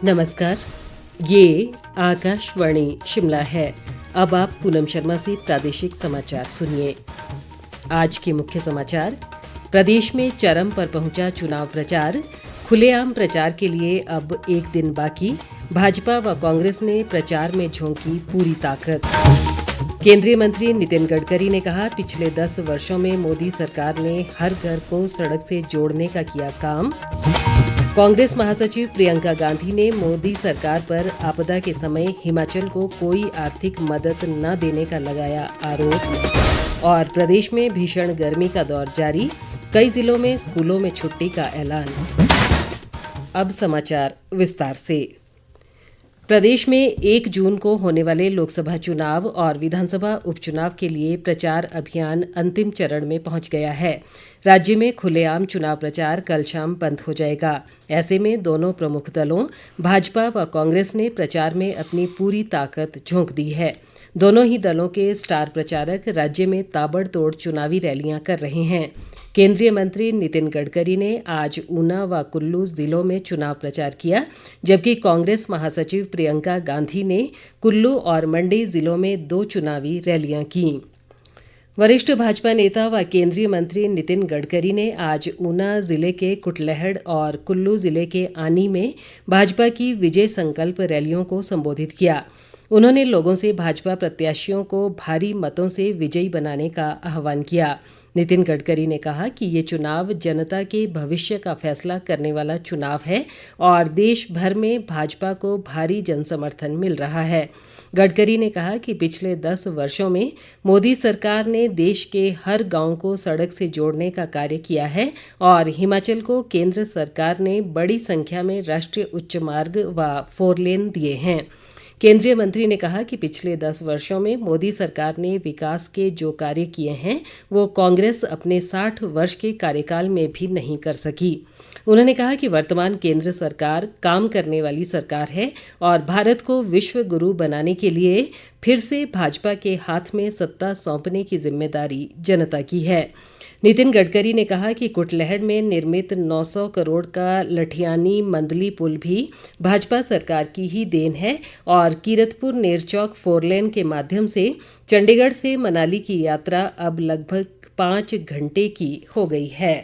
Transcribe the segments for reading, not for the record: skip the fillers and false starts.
नमस्कार, ये आकाशवाणी शिमला है। अब आप पूनम शर्मा से प्रादेशिक समाचार सुनिए। आज के मुख्य समाचार। प्रदेश में चरम पर पहुंचा चुनाव प्रचार। खुलेआम प्रचार के लिए अब एक दिन बाकी। भाजपा व कांग्रेस ने प्रचार में झोंकी पूरी ताकत। केंद्रीय मंत्री नितिन गडकरी ने कहा, पिछले 10 वर्षों में मोदी सरकार ने हर घर को सड़क से जोड़ने का किया काम। कांग्रेस महासचिव प्रियंका गांधी ने मोदी सरकार पर आपदा के समय हिमाचल को कोई आर्थिक मदद न देने का लगाया आरोप। और प्रदेश में भीषण गर्मी का दौर जारी, कई जिलों में स्कूलों में छुट्टी का ऐलान। अब समाचार विस्तार से। प्रदेश में 1 जून को होने वाले लोकसभा चुनाव और विधानसभा उपचुनाव के लिए प्रचार अभियान अंतिम चरण में पहुंच गया है। राज्य में खुलेआम चुनाव प्रचार कल शाम बंद हो जाएगा। ऐसे में दोनों प्रमुख दलों भाजपा व कांग्रेस ने प्रचार में अपनी पूरी ताकत झोंक दी है। दोनों ही दलों के स्टार प्रचारक राज्य में ताबड़तोड़ चुनावी रैलियां कर रहे हैं। केंद्रीय मंत्री नितिन गडकरी ने आज ऊना व कुल्लू जिलों में चुनाव प्रचार किया, जबकि कांग्रेस महासचिव प्रियंका गांधी ने कुल्लू और मंडी जिलों में 2 चुनावी रैलियां की। वरिष्ठ भाजपा नेता व केंद्रीय मंत्री नितिन गडकरी ने आज ऊना जिले के कुटलैहड़ और कुल्लू जिले के आनी में भाजपा की विजय संकल्प रैलियों को संबोधित किया। उन्होंने लोगों से भाजपा प्रत्याशियों को भारी मतों से विजयी बनाने का आह्वान किया। नितिन गडकरी ने कहा कि ये चुनाव जनता के भविष्य का फैसला करने वाला चुनाव है और देश भर में भाजपा को भारी जनसमर्थन मिल रहा है। गडकरी ने कहा कि पिछले 10 वर्षों में मोदी सरकार ने देश के हर गांव को सड़क से जोड़ने का कार्य किया है और हिमाचल को केंद्र सरकार ने बड़ी संख्या में राष्ट्रीय उच्च मार्ग व 4 लेन दिए हैं। केंद्रीय मंत्री ने कहा कि पिछले 10 वर्षों में मोदी सरकार ने विकास के जो कार्य किए हैं वो कांग्रेस अपने 60 वर्ष के कार्यकाल में भी नहीं कर सकी। उन्होंने कहा कि वर्तमान केंद्र सरकार काम करने वाली सरकार है और भारत को विश्व गुरु बनाने के लिए फिर से भाजपा के हाथ में सत्ता सौंपने की जिम्मेदारी जनता की है। नितिन गडकरी ने कहा कि कुटलैहड़ में निर्मित 900 करोड़ का लठियानी मंदली पुल भी भाजपा सरकार की ही देन है और कीरतपुर नेरचौक 4 लेन के माध्यम से चंडीगढ़ से मनाली की यात्रा अब लगभग 5 घंटे की हो गई है।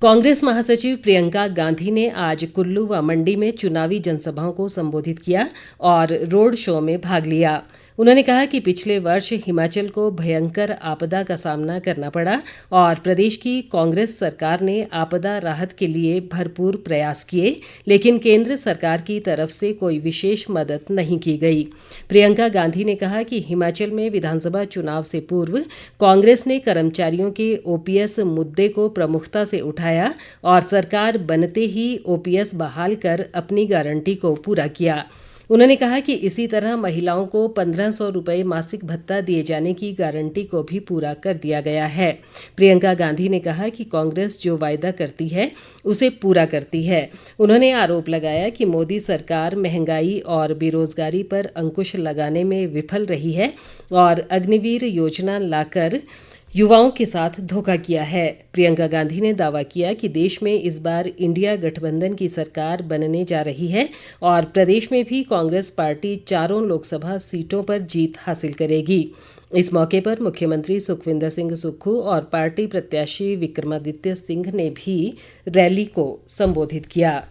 कांग्रेस महासचिव प्रियंका गांधी ने आज कुल्लू व मंडी में चुनावी जनसभाओं को संबोधित किया और रोड शो में भाग लिया। उन्होंने कहा कि पिछले वर्ष हिमाचल को भयंकर आपदा का सामना करना पड़ा और प्रदेश की कांग्रेस सरकार ने आपदा राहत के लिए भरपूर प्रयास किए, लेकिन केंद्र सरकार की तरफ से कोई विशेष मदद नहीं की गई। प्रियंका गांधी ने कहा कि हिमाचल में विधानसभा चुनाव से पूर्व कांग्रेस ने कर्मचारियों के ओपीएस मुद्दे को प्रमुखता से उठाया और सरकार बनते ही ओपीएस बहाल कर अपनी गारंटी को पूरा किया। उन्होंने कहा कि इसी तरह महिलाओं को 1500 रुपये मासिक भत्ता दिए जाने की गारंटी को भी पूरा कर दिया गया है। प्रियंका गांधी ने कहा कि कांग्रेस जो वायदा करती है उसे पूरा करती है। उन्होंने आरोप लगाया कि मोदी सरकार महंगाई और बेरोजगारी पर अंकुश लगाने में विफल रही है और अग्निवीर योजना लाकर युवाओं के साथ धोखा किया है। प्रियंका गांधी ने दावा किया कि देश में इस बार इंडिया गठबंधन की सरकार बनने जा रही है और प्रदेश में भी कांग्रेस पार्टी 4 लोकसभा सीटों पर जीत हासिल करेगी। इस मौके पर मुख्यमंत्री सुखविंदर सिंह सुक्खू और पार्टी प्रत्याशी विक्रमादित्य सिंह ने भी रैली को संबोधित किया।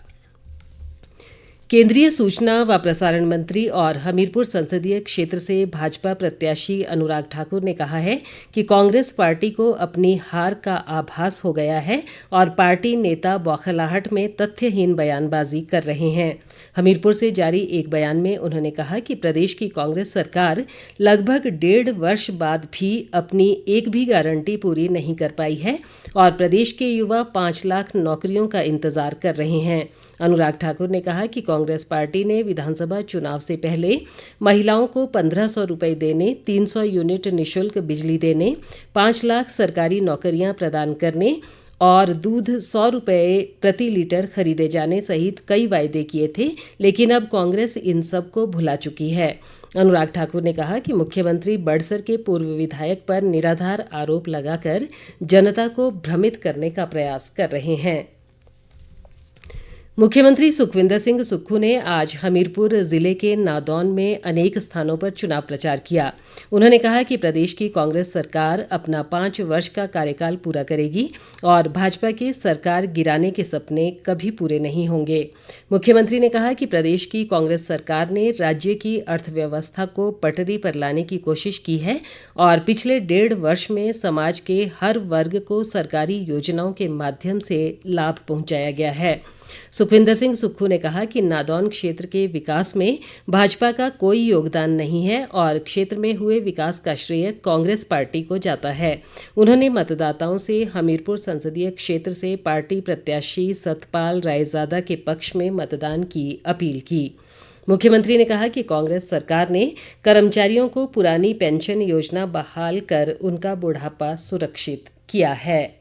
केंद्रीय सूचना व प्रसारण मंत्री और हमीरपुर संसदीय क्षेत्र से भाजपा प्रत्याशी अनुराग ठाकुर ने कहा है कि कांग्रेस पार्टी को अपनी हार का आभास हो गया है और पार्टी नेता बौखलाहट में तथ्यहीन बयानबाजी कर रहे हैं। हमीरपुर से जारी एक बयान में उन्होंने कहा कि प्रदेश की कांग्रेस सरकार लगभग 1.5 वर्ष बाद भी अपनी एक भी गारंटी पूरी नहीं कर पाई है और प्रदेश के युवा 5 लाख नौकरियों का इंतजार कर रहे हैं। अनुराग ठाकुर ने कहा कि कांग्रेस पार्टी ने विधानसभा चुनाव से पहले महिलाओं को 1500 रुपये देने, 300 यूनिट निःशुल्क बिजली देने, 5 लाख सरकारी नौकरियां प्रदान करने और दूध 100 रुपये प्रति लीटर खरीदे जाने सहित कई वायदे किए थे, लेकिन अब कांग्रेस इन सब को भुला चुकी है। अनुराग ठाकुर ने कहा कि मुख्यमंत्री बड़सर के पूर्व विधायक पर निराधार आरोप लगाकर जनता को भ्रमित करने का प्रयास कर रहे हैं। मुख्यमंत्री सुखविंदर सिंह सुक्खू ने आज हमीरपुर जिले के नादौन में अनेक स्थानों पर चुनाव प्रचार किया। उन्होंने कहा कि प्रदेश की कांग्रेस सरकार अपना 5 वर्ष का कार्यकाल पूरा करेगी और भाजपा के सरकार गिराने के सपने कभी पूरे नहीं होंगे। मुख्यमंत्री ने कहा कि प्रदेश की कांग्रेस सरकार ने राज्य की अर्थव्यवस्था को पटरी पर लाने की कोशिश की है और पिछले 1.5 वर्ष में समाज के हर वर्ग को सरकारी योजनाओं के माध्यम से लाभ पहुंचाया गया है। सुखविंदर सिंह सुक्खू ने कहा कि नादौन क्षेत्र के विकास में भाजपा का कोई योगदान नहीं है और क्षेत्र में हुए विकास का श्रेय कांग्रेस पार्टी को जाता है। उन्होंने मतदाताओं से हमीरपुर संसदीय क्षेत्र से पार्टी प्रत्याशी सतपाल रायजादा के पक्ष में मतदान की अपील की। मुख्यमंत्री ने कहा कि कांग्रेस सरकार ने कर्मचारियों को पुरानी पेंशन योजना बहाल कर उनका बुढ़ापा सुरक्षित किया है।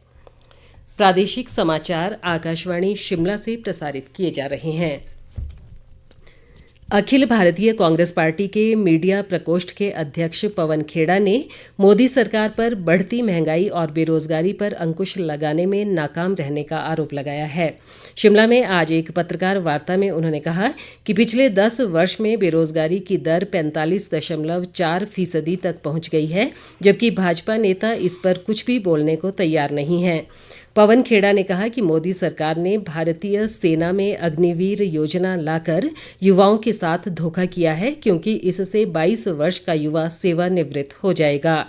प्रादेशिक समाचार आकाशवाणी शिमला से प्रसारित किए जा रहे हैं। अखिल भारतीय कांग्रेस पार्टी के मीडिया प्रकोष्ठ के अध्यक्ष पवन खेड़ा ने मोदी सरकार पर बढ़ती महंगाई और बेरोजगारी पर अंकुश लगाने में नाकाम रहने का आरोप लगाया है। शिमला में आज एक पत्रकार वार्ता में उन्होंने कहा कि पिछले 10 वर्ष में बेरोजगारी की दर 45.4% तक पहुंच गई है, जबकि भाजपा नेता इस पर कुछ भी बोलने को तैयार नहीं हैं। पवन खेड़ा ने कहा कि मोदी सरकार ने भारतीय सेना में अग्निवीर योजना लाकर युवाओं के साथ धोखा किया है, क्योंकि इससे 22 वर्ष का युवा सेवानिवृत्त हो जाएगा।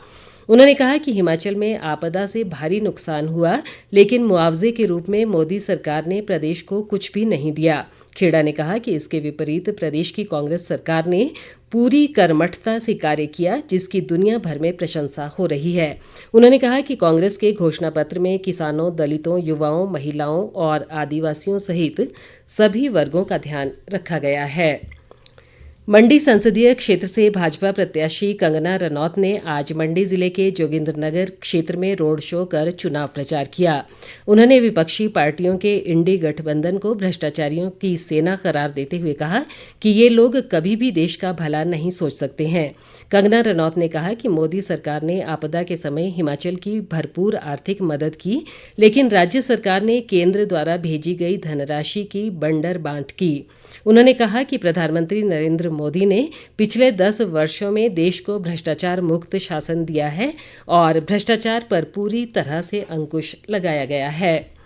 उन्होंने कहा कि हिमाचल में आपदा से भारी नुकसान हुआ, लेकिन मुआवजे के रूप में मोदी सरकार ने प्रदेश को कुछ भी नहीं दिया। खेड़ा ने कहा कि इसके विपरीत प्रदेश की कांग्रेस सरकार ने पूरी कर्मठता से कार्य किया, जिसकी दुनिया भर में प्रशंसा हो रही है। उन्होंने कहा कि कांग्रेस के घोषणा पत्र में किसानों, दलितों, युवाओं, महिलाओं और आदिवासियों सहित सभी वर्गों का ध्यान रखा गया है। मंडी संसदीय क्षेत्र से भाजपा प्रत्याशी कंगना रनौत ने आज मंडी जिले के जोगिंद्रनगर क्षेत्र में रोड शो कर चुनाव प्रचार किया। उन्होंने विपक्षी पार्टियों के इंडी गठबंधन को भ्रष्टाचारियों की सेना करार देते हुए कहा कि ये लोग कभी भी देश का भला नहीं सोच सकते हैं। कंगना रनौत ने कहा कि मोदी सरकार ने आपदा के समय हिमाचल की भरपूर आर्थिक मदद की, लेकिन राज्य सरकार ने केंद्र द्वारा भेजी गई धनराशि की बंडर बांट की। उन्होंने कहा कि प्रधानमंत्री नरेंद्र मोदी ने पिछले 10 वर्षों में देश को भ्रष्टाचार मुक्त शासन दिया है और भ्रष्टाचार पर पूरी तरह से अंकुश लगाया गया है।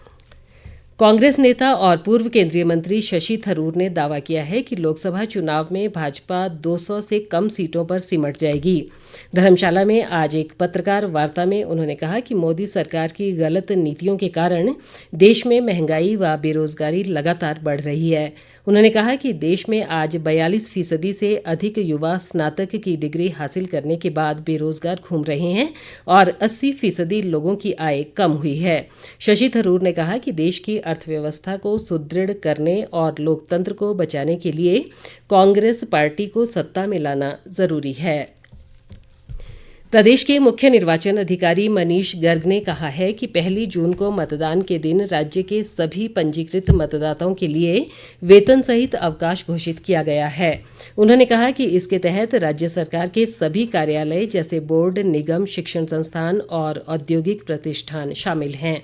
कांग्रेस नेता और पूर्व केंद्रीय मंत्री शशि थरूर ने दावा किया है कि लोकसभा चुनाव में भाजपा 200 से कम सीटों पर सिमट जाएगी। धर्मशाला में आज एक पत्रकार वार्ता में उन्होंने कहा कि मोदी सरकार की गलत नीतियों के कारण देश में महंगाई व बेरोजगारी लगातार बढ़ रही है। उन्होंने कहा कि देश में आज 42% से अधिक युवा स्नातक की डिग्री हासिल करने के बाद बेरोजगार घूम रहे हैं और 80% लोगों की आय कम हुई है। शशि थरूर ने कहा कि देश की अर्थव्यवस्था को सुदृढ़ करने और लोकतंत्र को बचाने के लिए कांग्रेस पार्टी को सत्ता में लाना जरूरी है। प्रदेश के मुख्य निर्वाचन अधिकारी मनीष गर्ग ने कहा है कि 1 जून को मतदान के दिन राज्य के सभी पंजीकृत मतदाताओं के लिए वेतन सहित अवकाश घोषित किया गया है। उन्होंने कहा कि इसके तहत राज्य सरकार के सभी कार्यालय जैसे बोर्ड, निगम, शिक्षण संस्थान और औद्योगिक प्रतिष्ठान शामिल हैं।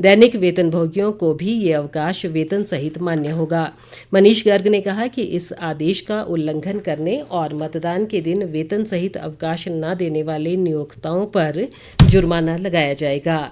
दैनिक वेतनभोगियों को भी ये अवकाश वेतन सहित मान्य होगा। मनीष गर्ग ने कहा कि इस आदेश का उल्लंघन करने और मतदान के दिन वेतन सहित अवकाश न देने वाले नियोक्ताओं पर जुर्माना लगाया जाएगा।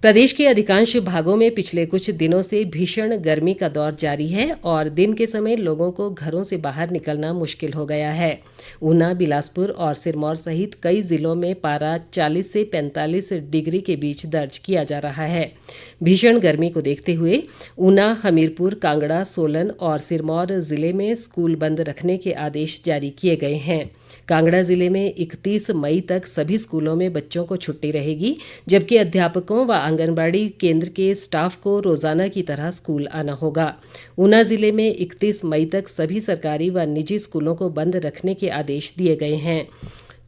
प्रदेश के अधिकांश भागों में पिछले कुछ दिनों से भीषण गर्मी का दौर जारी है और दिन के समय लोगों को घरों से बाहर निकलना मुश्किल हो गया है। ऊना, बिलासपुर और सिरमौर सहित कई जिलों में पारा 40 से 45 डिग्री के बीच दर्ज किया जा रहा है। भीषण गर्मी को देखते हुए ऊना, हमीरपुर, कांगड़ा, सोलन और सिरमौर जिले में स्कूल बंद रखने के आदेश जारी किए गए हैं। कांगड़ा जिले में 31 मई तक सभी स्कूलों में बच्चों को छुट्टी रहेगी, जबकि अध्यापकों व आंगनबाड़ी केंद्र के स्टाफ को रोजाना की तरह स्कूल आना होगा। ऊना जिले में 31 मई तक सभी सरकारी व निजी स्कूलों को बंद रखने के आदेश दिए गए हैं।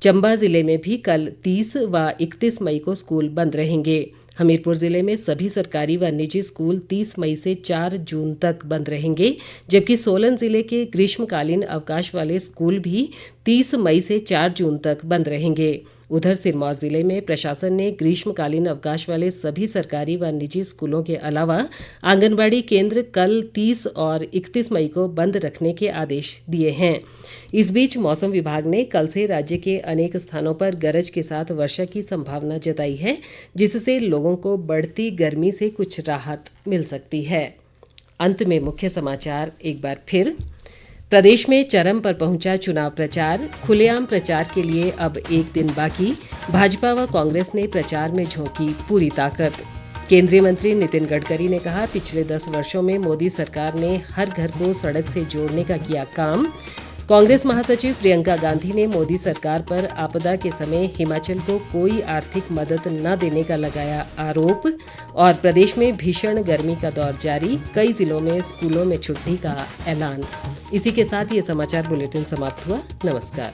चंबा जिले में भी कल 30 व 31 मई को स्कूल बंद रहेंगे। हमीरपुर जिले में सभी सरकारी व निजी स्कूल 30 मई से 4 जून तक बंद रहेंगे, जबकि सोलन जिले के ग्रीष्मकालीन अवकाश वाले स्कूल भी 30 मई से 4 जून तक बंद रहेंगे। उधर सिरमौर जिले में प्रशासन ने ग्रीष्मकालीन अवकाश वाले सभी सरकारी व निजी स्कूलों के अलावा आंगनबाड़ी केंद्र कल 30 और 31 मई को बंद रखने के आदेश दिए हैं। इस बीच मौसम विभाग ने कल से राज्य के अनेक स्थानों पर गरज के साथ वर्षा की संभावना जताई है, जिससे लोगों को बढ़ती गर्मी से कुछ राहत मिल सकती है। अंत में मुख्य समाचार एक बार फिर। प्रदेश में चरम पर पहुंचा चुनाव प्रचार। खुलेआम प्रचार के लिए अब एक दिन बाकी। भाजपा व कांग्रेस ने प्रचार में झोंकी पूरी ताकत। केंद्रीय मंत्री नितिन गडकरी ने कहा, पिछले 10 वर्षों में मोदी सरकार ने हर घर को सड़क से जोड़ने का किया काम। कांग्रेस महासचिव प्रियंका गांधी ने मोदी सरकार पर आपदा के समय हिमाचल को कोई आर्थिक मदद न देने का लगाया आरोप। और प्रदेश में भीषण गर्मी का दौर जारी, कई जिलों में स्कूलों में छुट्टी का ऐलान। इसी के साथ ये समाचार बुलेटिन समाप्त हुआ। नमस्कार।